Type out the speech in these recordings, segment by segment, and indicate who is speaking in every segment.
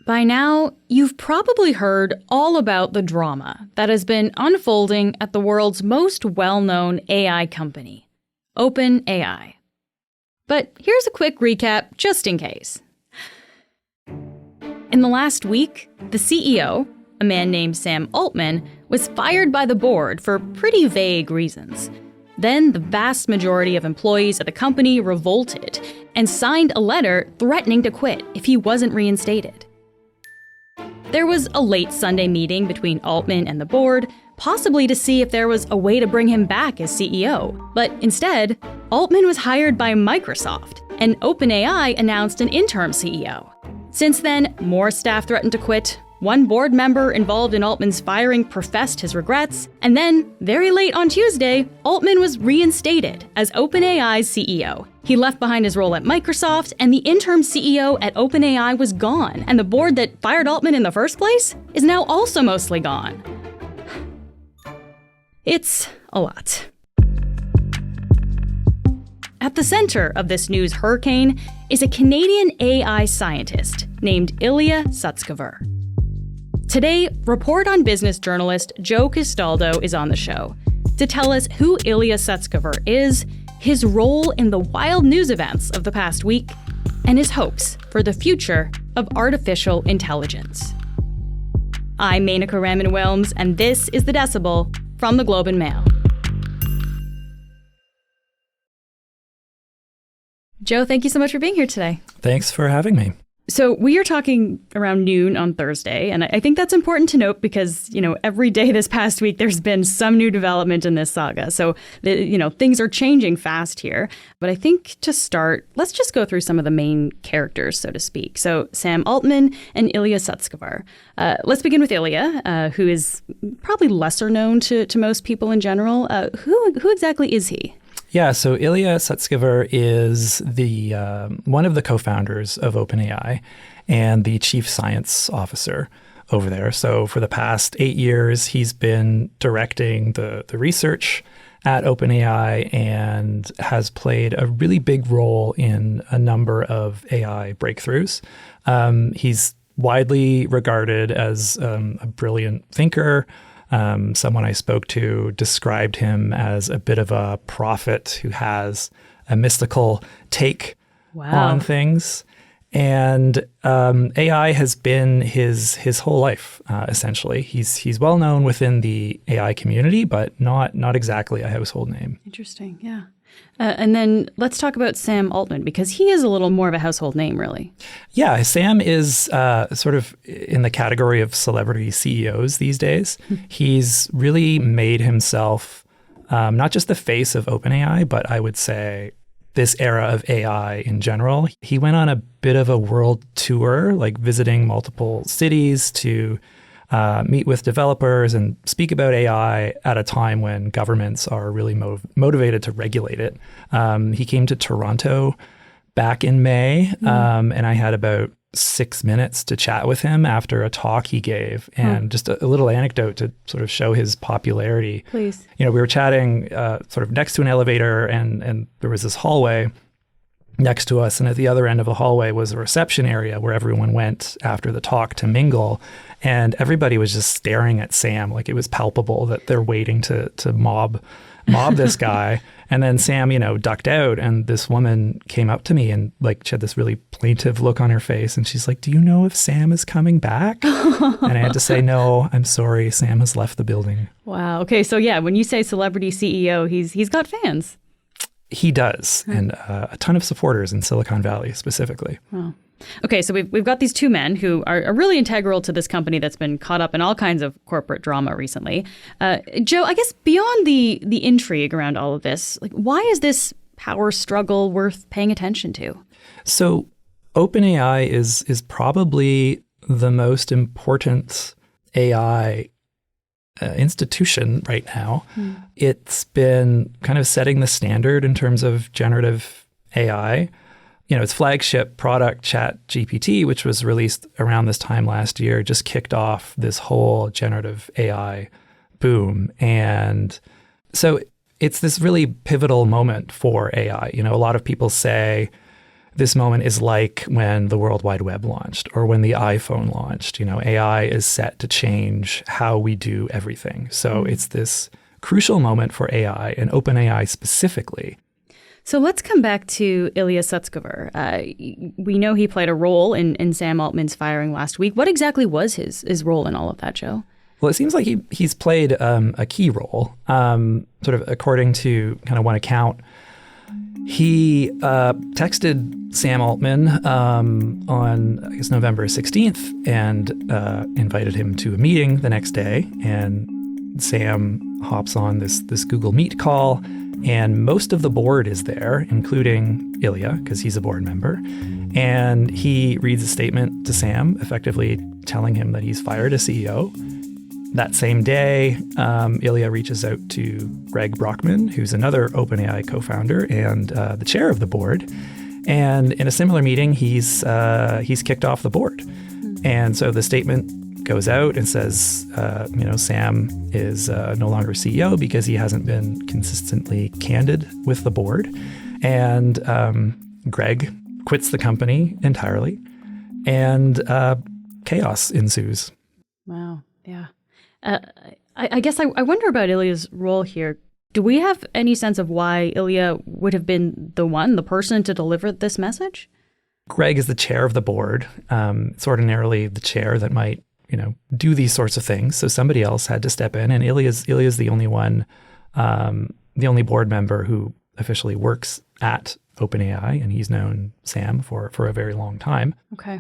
Speaker 1: By now, you've probably heard all about the drama that has been unfolding at the world's most well-known AI company, OpenAI. But here's a quick recap just in case. In the last week, the CEO, a man named Sam Altman, was fired by the board for pretty vague reasons. Then the vast majority of employees at the company revolted and signed a letter threatening to quit if he wasn't reinstated. There was a late Sunday meeting between Altman and the board, possibly to see if there was a way to bring him back as CEO. But instead, Altman was hired by Microsoft, and OpenAI announced an interim CEO. Since then, more staff threatened to quit. One board member involved in Altman's firing professed his regrets, and then, very late on Tuesday, Altman was reinstated as OpenAI's CEO. He left behind his role at Microsoft, and the interim CEO at OpenAI was gone, and the board that fired Altman in the first place is now also mostly gone. It's a lot. At the center of this news hurricane is a Canadian AI scientist named Ilya Sutskever. Today, Report on Business journalist Joe Castaldo is on the show to tell us who Ilya Sutskever is, his role in the wild news events of the past week, and his hopes for the future of artificial intelligence. I'm Menaka Raman-Wilms, and this is The Decibel from the Globe and Mail. Joe, thank you so much for being here today.
Speaker 2: Thanks for having me.
Speaker 1: So we are talking around noon on Thursday, and I think that's important to note because, every day this past week, there's been some new development in this saga. So, things are changing fast here. But I think to start, let's just go through some of the main characters, so to speak. So Sam Altman and Ilya Sutskever. Let's begin with Ilya, who is probably lesser known to most people in general. Who exactly is he?
Speaker 2: Yeah, so Ilya Sutskever is the one of the co-founders of OpenAI and the chief science officer over there. So for the past 8 years, he's been directing the research at OpenAI and has played a really big role in a number of AI breakthroughs. He's widely regarded as a brilliant thinker. Someone I spoke to described him as a bit of a prophet who has a mystical take on things. And AI has been his whole life, essentially. He's well known within the AI community, but not exactly a household name.
Speaker 1: Interesting, yeah. And then let's talk about Sam Altman, because he is a little more of a household name, really.
Speaker 2: Yeah, Sam is sort of in the category of celebrity CEOs these days. He's really made himself not just the face of OpenAI, but I would say this era of AI in general. He went on a bit of a world tour, like visiting multiple cities to meet with developers and speak about AI at a time when governments are really motivated to regulate it. He came to Toronto back in May, and I had about 6 minutes to chat with him after a talk he gave. And just a little anecdote to sort of show his popularity.
Speaker 1: Please.
Speaker 2: We were chatting sort of next to an elevator, and there was this hallway next to us, and at the other end of the hallway was a reception area where everyone went after the talk to mingle, and everybody was just staring at Sam like it was palpable that they're waiting to mob this guy. And then Sam, ducked out, and this woman came up to me and she had this really plaintive look on her face, and she's like, "Do you know if Sam is coming back?" And I had to say, "No, I'm sorry, Sam has left the building."
Speaker 1: Wow. Okay, so yeah, when you say celebrity CEO, he's got fans.
Speaker 2: He does, and a ton of supporters in Silicon Valley specifically.
Speaker 1: Wow. Okay, so we've got these two men who are really integral to this company that's been caught up in all kinds of corporate drama recently. Joe, I guess beyond the intrigue around all of this, why is this power struggle worth paying attention to?
Speaker 2: So OpenAI is probably the most important AI institution right now. It's been kind of setting the standard in terms of generative AI. Its flagship product, ChatGPT, which was released around this time last year, just kicked off this whole generative AI boom. And so it's this really pivotal moment for AI. A lot of people say this moment is like when the World Wide Web launched or when the iPhone launched. AI is set to change how we do everything. So it's this crucial moment for AI and OpenAI specifically.
Speaker 1: So let's come back to Ilya Sutskever. We know he played a role in Sam Altman's firing last week. What exactly was his role in all of that, Joe?
Speaker 2: Well, it seems like he's played a key role, sort of according to kind of one account. He texted Sam Altman on, I guess, November 16th and invited him to a meeting the next day. And Sam hops on this Google Meet call, and most of the board is there, including Ilya, because he's a board member. And he reads a statement to Sam, effectively telling him that he's fired as CEO. That same day, Ilya reaches out to Greg Brockman, who's another OpenAI co-founder and the chair of the board. And in a similar meeting, he's kicked off the board. And so the statement goes out and says, Sam is no longer CEO because he hasn't been consistently candid with the board. And Greg quits the company entirely. And chaos ensues.
Speaker 1: Wow. Yeah. I guess I wonder about Ilya's role here. Do we have any sense of why Ilya would have been the person to deliver this message?
Speaker 2: Greg is the chair of the board. It's ordinarily the chair that might, do these sorts of things. So somebody else had to step in, and Ilya's the only one, the only board member who officially works at OpenAI, and he's known Sam for a very long time.
Speaker 1: Okay.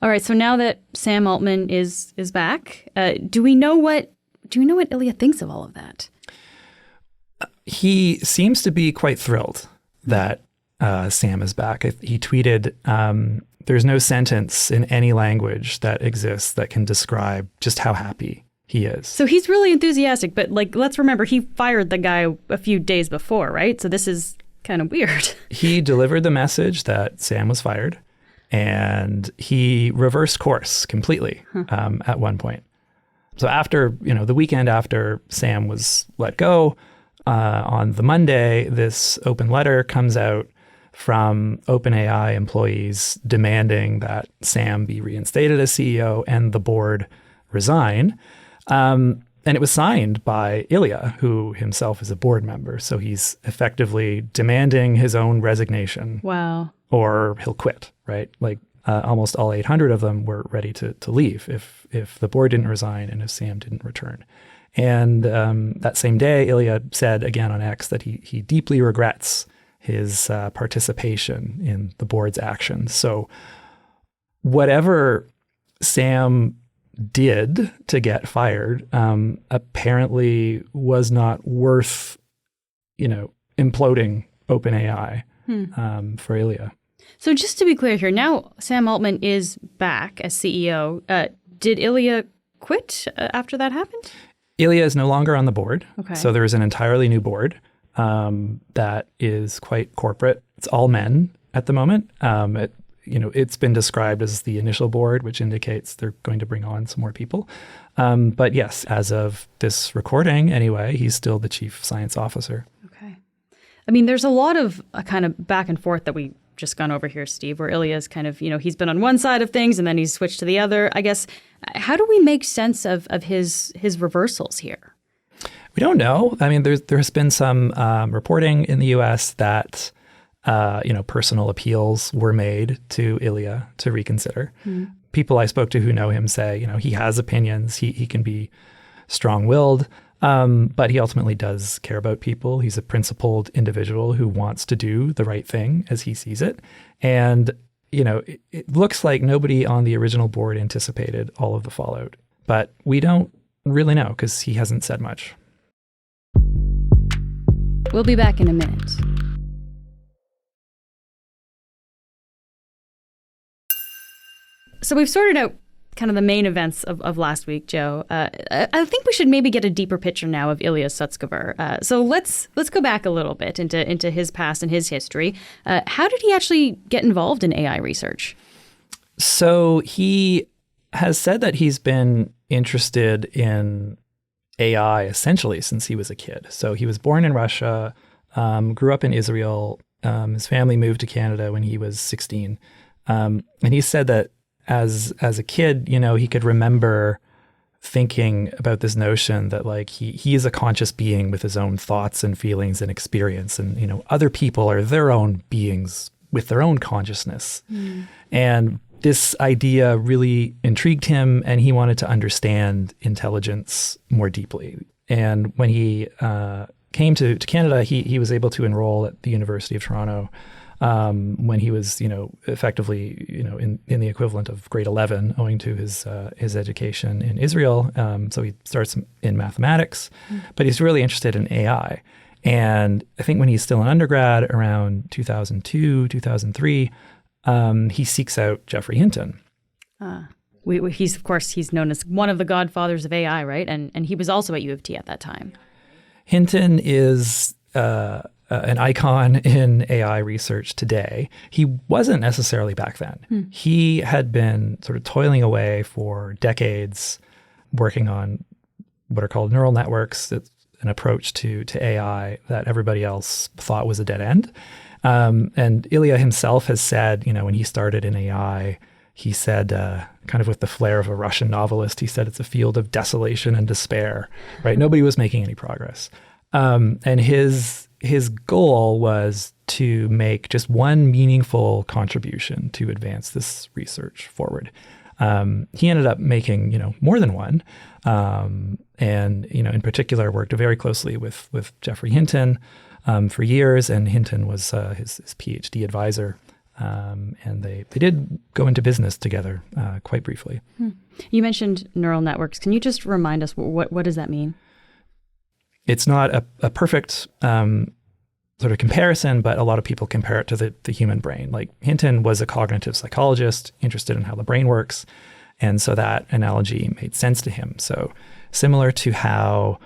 Speaker 1: All right. So now that Sam Altman is back, do we know what Ilya thinks of all of that?
Speaker 2: He seems to be quite thrilled that Sam is back. He tweeted, "There's no sentence in any language that exists that can describe just how happy he is."
Speaker 1: So he's really enthusiastic, but let's remember he fired the guy a few days before, right? So this is kind of weird.
Speaker 2: He delivered the message that Sam was fired. And he reversed course completely at one point. So after, the weekend after Sam was let go, on the Monday, this open letter comes out from OpenAI employees demanding that Sam be reinstated as CEO and the board resign. And it was signed by Ilya, who himself is a board member. So he's effectively demanding his own resignation.
Speaker 1: Wow.
Speaker 2: Or he'll quit, right? Almost all 800 of them were ready to leave if the board didn't resign and if Sam didn't return. And that same day, Ilya said again on X that he deeply regrets his participation in the board's actions. So whatever Sam did to get fired apparently was not worth, imploding OpenAI for Ilya.
Speaker 1: So just to be clear here, now Sam Altman is back as CEO. Did Ilya quit after that happened?
Speaker 2: Ilya is no longer on the board.
Speaker 1: Okay.
Speaker 2: So there is an entirely new board that is quite corporate. It's all men at the moment. It's been described as the initial board, which indicates they're going to bring on some more people. But yes, as of this recording anyway, he's still the chief science officer.
Speaker 1: Okay. I mean, there's a lot of kind of back and forth that we just gone over here, Steve, where Ilya's kind of, he's been on one side of things and then he's switched to the other. I guess, how do we make sense of his reversals here?
Speaker 2: We don't know. I mean, there has been some reporting in the U.S. that, personal appeals were made to Ilya to reconsider. People I spoke to who know him say, he has opinions. He can be strong-willed. But he ultimately does care about people. He's a principled individual who wants to do the right thing as he sees it. And, it looks like nobody on the original board anticipated all of the fallout. But we don't really know because he hasn't said much.
Speaker 1: We'll be back in a minute. So we've sorted out kind of the main events of last week, Joe. I think we should maybe get a deeper picture now of Ilya Sutskever. So let's go back a little bit into his past and his history. How did he actually get involved in AI research?
Speaker 2: So he has said that he's been interested in AI essentially since he was a kid. So he was born in Russia, grew up in Israel, His family moved to Canada when he was 16. And he said that as a kid, he could remember thinking about this notion that like he is a conscious being with his own thoughts and feelings and experience, and other people are their own beings with their own consciousness. And this idea really intrigued him, and he wanted to understand intelligence more deeply. And when he came to Canada, he was able to enroll at the University of Toronto when he was, effectively, in the equivalent of grade 11, owing to his education in Israel. So he starts in mathematics, but he's really interested in AI. And I think when he's still an undergrad, around 2002, 2003, he seeks out Geoffrey Hinton.
Speaker 1: He's known as one of the godfathers of AI, right? And he was also at U of T at that time.
Speaker 2: Hinton is an icon in AI research today. He wasn't necessarily back then. He had been sort of toiling away for decades, working on what are called neural networks. It's an approach to AI that everybody else thought was a dead end. And Ilya himself has said, when he started in AI, he said, kind of with the flair of a Russian novelist, he said it's a field of desolation and despair, right? Nobody was making any progress. And his goal was to make just one meaningful contribution to advance this research forward. He ended up making, more than one. And, in particular, worked very closely with Geoffrey Hinton for years. And Hinton was his PhD advisor. And they did go into business together quite briefly.
Speaker 1: You mentioned neural networks. Can you just remind us, what does that mean?
Speaker 2: It's not a perfect sort of comparison, but a lot of people compare it to the human brain. Like Hinton was a cognitive psychologist interested in how the brain works. And so that analogy made sense to him. So similar to how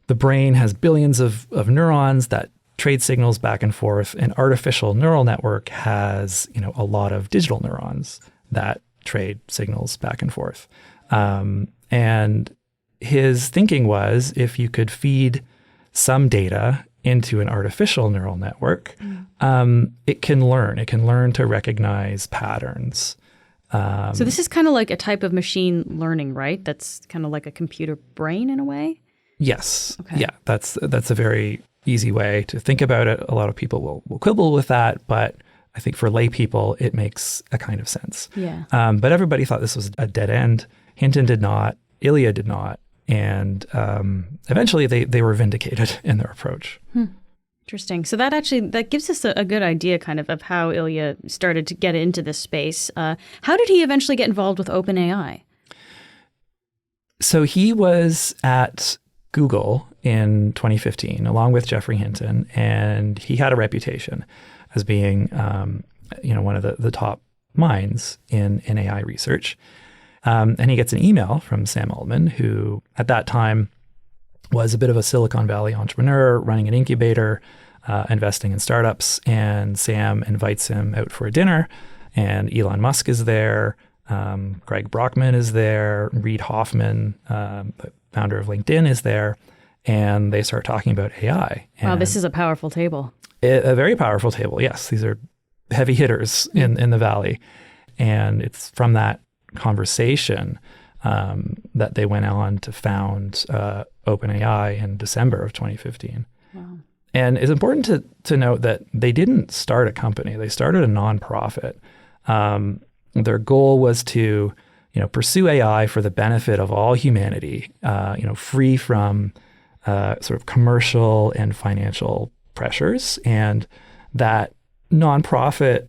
Speaker 2: the brain has billions of neurons that trade signals back and forth, an artificial neural network has, a lot of digital neurons that trade signals back and forth. And his thinking was, if you could feed some data into an artificial neural network, it can learn. It can learn to recognize patterns.
Speaker 1: So this is kind of like a type of machine learning, right? That's kind of like a computer brain in a way?
Speaker 2: Yes.
Speaker 1: Okay.
Speaker 2: Yeah, that's a very easy way to think about it. A lot of people will quibble with that, but I think for lay people, it makes a kind of sense.
Speaker 1: Yeah.
Speaker 2: But everybody thought this was a dead end. Hinton did not. Ilya did not. And eventually they were vindicated in their approach.
Speaker 1: Interesting. So that gives us a good idea kind of how Ilya started to get into this space. How did he eventually get involved with OpenAI?
Speaker 2: So he was at Google in 2015, along with Geoffrey Hinton, and he had a reputation as being, one of the top minds in AI research. And he gets an email from Sam Altman, who at that time was a bit of a Silicon Valley entrepreneur running an incubator, investing in startups. And Sam invites him out for a dinner, and Elon Musk is there. Greg Brockman is there. Reid Hoffman, the founder of LinkedIn, is there. And they start talking about AI.
Speaker 1: Wow, this is a powerful table.
Speaker 2: A very powerful table, yes. These are heavy hitters in the Valley. And it's from that conversation that they went on to found OpenAI in December of 2015.
Speaker 1: Wow.
Speaker 2: And it's important to note that they didn't start a company. They started a nonprofit. Their goal was to, pursue AI for the benefit of all humanity, free from sort of commercial and financial pressures. And that nonprofit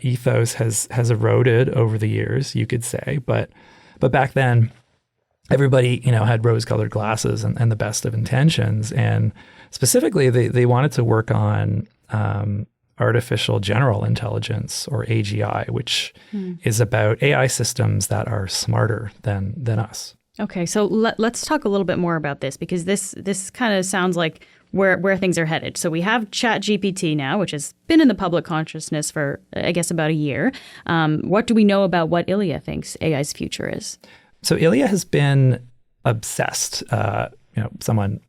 Speaker 2: ethos has eroded over the years, you could say. But back then, everybody, had rose-colored glasses and the best of intentions. And specifically, they wanted to work on artificial general intelligence, or AGI, which is about AI systems that are smarter than us.
Speaker 1: Okay, so let's talk a little bit more about this, because this kind of sounds like where things are headed. So we have ChatGPT now, which has been in the public consciousness for, I guess, about a year. What do we know about what Ilya thinks AI's future is?
Speaker 2: So Ilya has been obsessed. Someone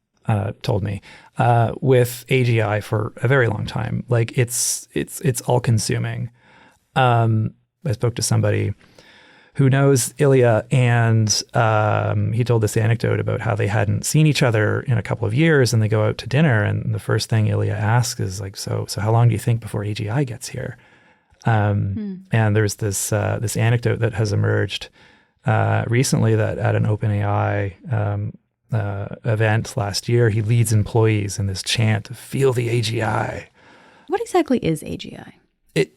Speaker 2: told me, with AGI for a very long time. Like it's all consuming. I spoke to somebody who knows Ilya, and he told this anecdote about how they hadn't seen each other in a couple of years, and they go out to dinner, and the first thing Ilya asks is like, so how long do you think before AGI gets here? And there's this anecdote that has emerged recently that at an OpenAI event last year, he leads employees in this chant to feel the AGI.
Speaker 1: What exactly is AGI?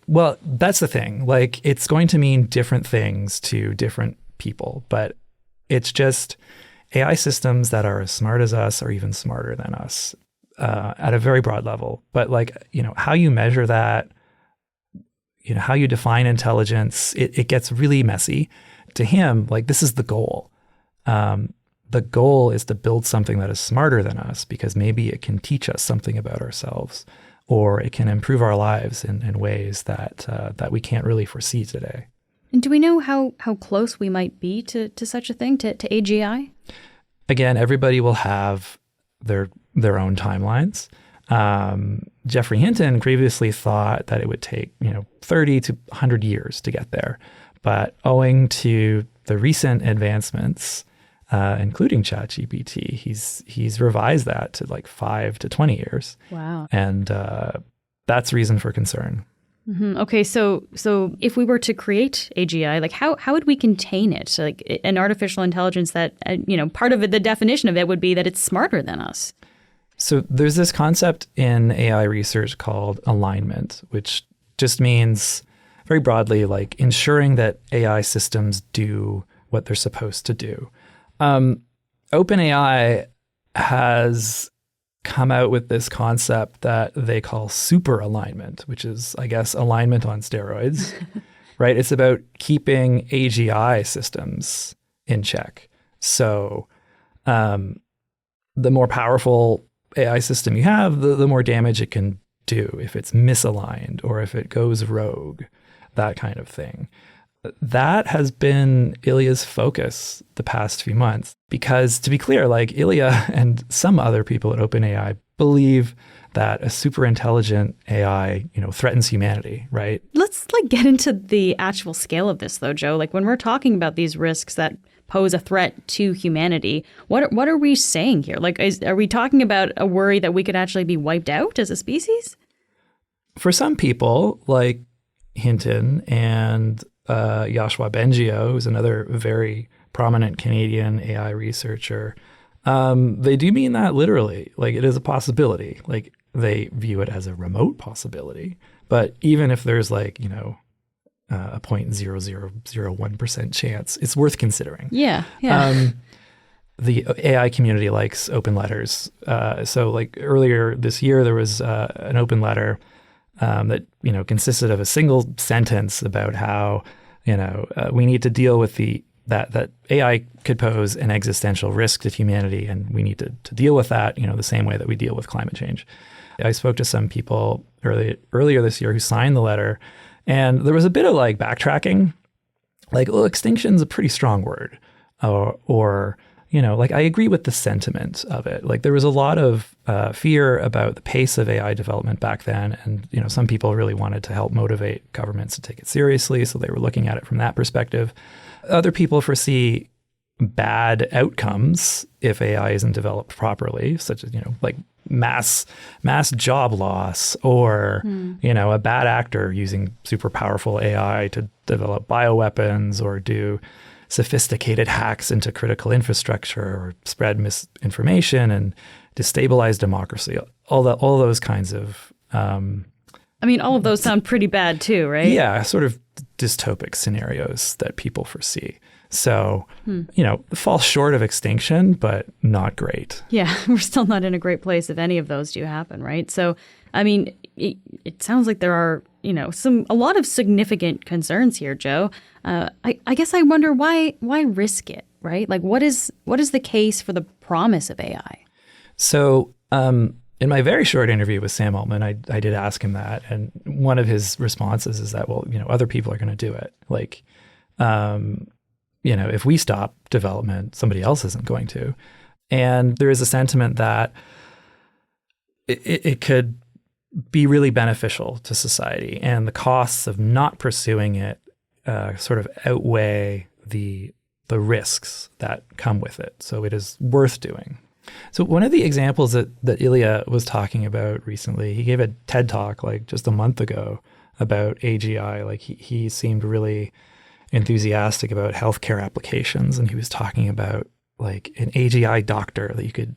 Speaker 2: Well, that's the thing. Like, it's going to mean different things to different people, but it's just AI systems that are as smart as us or even smarter than us at a very broad level. But like, how you measure that, how you define intelligence, it gets really messy. To him, like, this is the goal. The goal is to build something that is smarter than us because maybe it can teach us something about ourselves, or it can improve our lives in ways that we can't really foresee today.
Speaker 1: And do we know how close we might be to such a thing, to AGI?
Speaker 2: Again, everybody will have their own timelines. Geoffrey Hinton previously thought that it would take 30 to 100 years to get there. But owing to the recent advancements, including ChatGPT, he's revised that to like 5 to 20 years.
Speaker 1: Wow.
Speaker 2: And that's reason for concern.
Speaker 1: Mm-hmm. Okay, so if we were to create AGI, like how would we contain it? So like an artificial intelligence that, part of it, the definition of it would be that it's smarter than us.
Speaker 2: So there's this concept in AI research called alignment, which just means very broadly, like ensuring that AI systems do what they're supposed to do. OpenAI has come out with this concept that they call super alignment, which is, I guess, alignment on steroids, right? It's about keeping AGI systems in check. So the more powerful AI system you have, the more damage it can do if it's misaligned or if it goes rogue, that kind of thing. That has been Ilya's focus the past few months because, to be clear, like Ilya and some other people at OpenAI believe that a super intelligent AI, threatens humanity, right?
Speaker 1: Let's get into the actual scale of this though, Joe. Like when we're talking about these risks that pose a threat to humanity, what are we saying here? Like, are we talking about a worry that we could actually be wiped out as a species?
Speaker 2: For some people, like Hinton and Yoshua Bengio, who's another very prominent Canadian AI researcher, they do mean that literally. Like, it is a possibility. Like, they view it as a remote possibility. But even if there's a 0.0001% chance, it's worth considering.
Speaker 1: Yeah.
Speaker 2: The AI community likes open letters. So like earlier this year, there was an open letter that consisted of a single sentence about how we need to deal with that AI could pose an existential risk to humanity, and we need to deal with that the same way that we deal with climate change. I spoke to some people earlier this year who signed the letter, and there was a bit of like backtracking, like, well, extinction's a pretty strong word, or I agree with the sentiment of it. Like, there was a lot of fear about the pace of AI development back then. And, some people really wanted to help motivate governments to take it seriously. So they were looking at it from that perspective. Other people foresee bad outcomes if AI isn't developed properly, such as, like mass job loss or, a bad actor using super powerful AI to develop bioweapons or do sophisticated hacks into critical infrastructure or spread misinformation and destabilize democracy. All those kinds of...
Speaker 1: all of those sound pretty bad too, right?
Speaker 2: Yeah, sort of dystopic scenarios that people foresee. So, fall short of extinction, but not great.
Speaker 1: Yeah, we're still not in a great place if any of those do happen, right? So, it sounds like there are, a lot of significant concerns here, Joe. I guess I wonder why risk it, right? Like, what is the case for the promise of AI? So,
Speaker 2: in my very short interview with Sam Altman, I did ask him that, and one of his responses is that, well, other people are going to do it. Like, if we stop development, somebody else isn't going to. And there is a sentiment that it could be really beneficial to society, and the costs of not pursuing it sort of outweigh the risks that come with it. So it is worth doing. So one of the examples that Ilya was talking about recently, he gave a TED Talk like just a month ago about AGI. Like he seemed really enthusiastic about healthcare applications, and he was talking about like an AGI doctor that you could,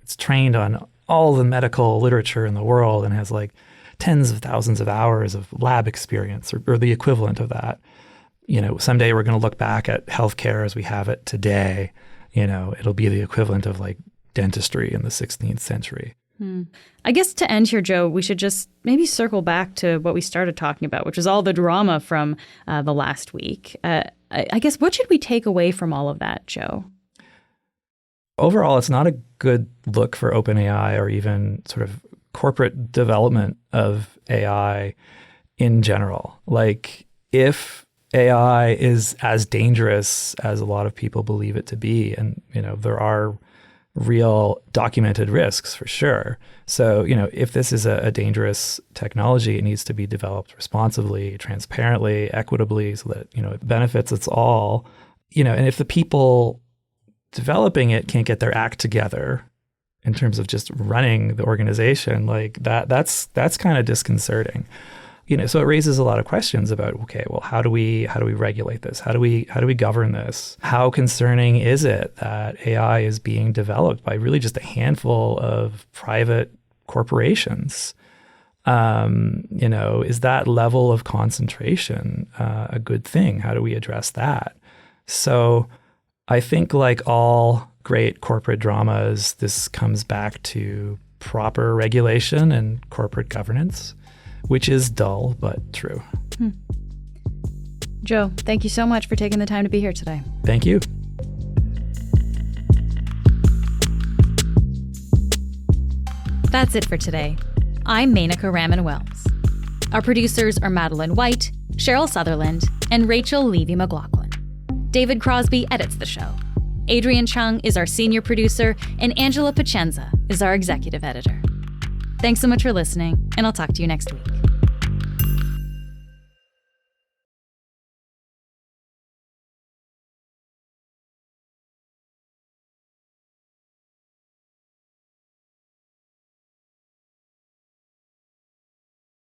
Speaker 2: it's trained on all the medical literature in the world and has like tens of thousands of hours of lab experience or the equivalent of that. Someday we're going to look back at healthcare as we have it today. It'll be the equivalent of like dentistry in the 16th century.
Speaker 1: I guess to end here, Joe, we should just maybe circle back to what we started talking about, which is all the drama from the last week. I guess what should we take away from all of that, Joe?
Speaker 2: Overall, it's not a good look for OpenAI or even sort of corporate development of AI in general. Like if AI is as dangerous as a lot of people believe it to be, and there are real documented risks for sure. So, if this is a dangerous technology, it needs to be developed responsibly, transparently, equitably, so that, it benefits us all. And if the people developing it can't get their act together in terms of just running the organization, like that's kind of disconcerting. So it raises a lot of questions about, okay, well, how do we regulate this? How do we govern this? How concerning is it that AI is being developed by really just a handful of private corporations? Is that level of concentration a good thing? How do we address that? So I think like all great corporate dramas, this comes back to proper regulation and corporate governance, which is dull but true.
Speaker 1: Joe, thank you so much for taking the time to be here today.
Speaker 2: Thank you.
Speaker 1: That's it for today. I'm Menaka Raman-Wells. Our producers are Madeline White, Cheryl Sutherland, and Rachel Levy-McLaughlin. David Crosby edits the show. Adrian Chung is our senior producer, and Angela Pacenza is our executive editor. Thanks so much for listening, and I'll talk to you next week.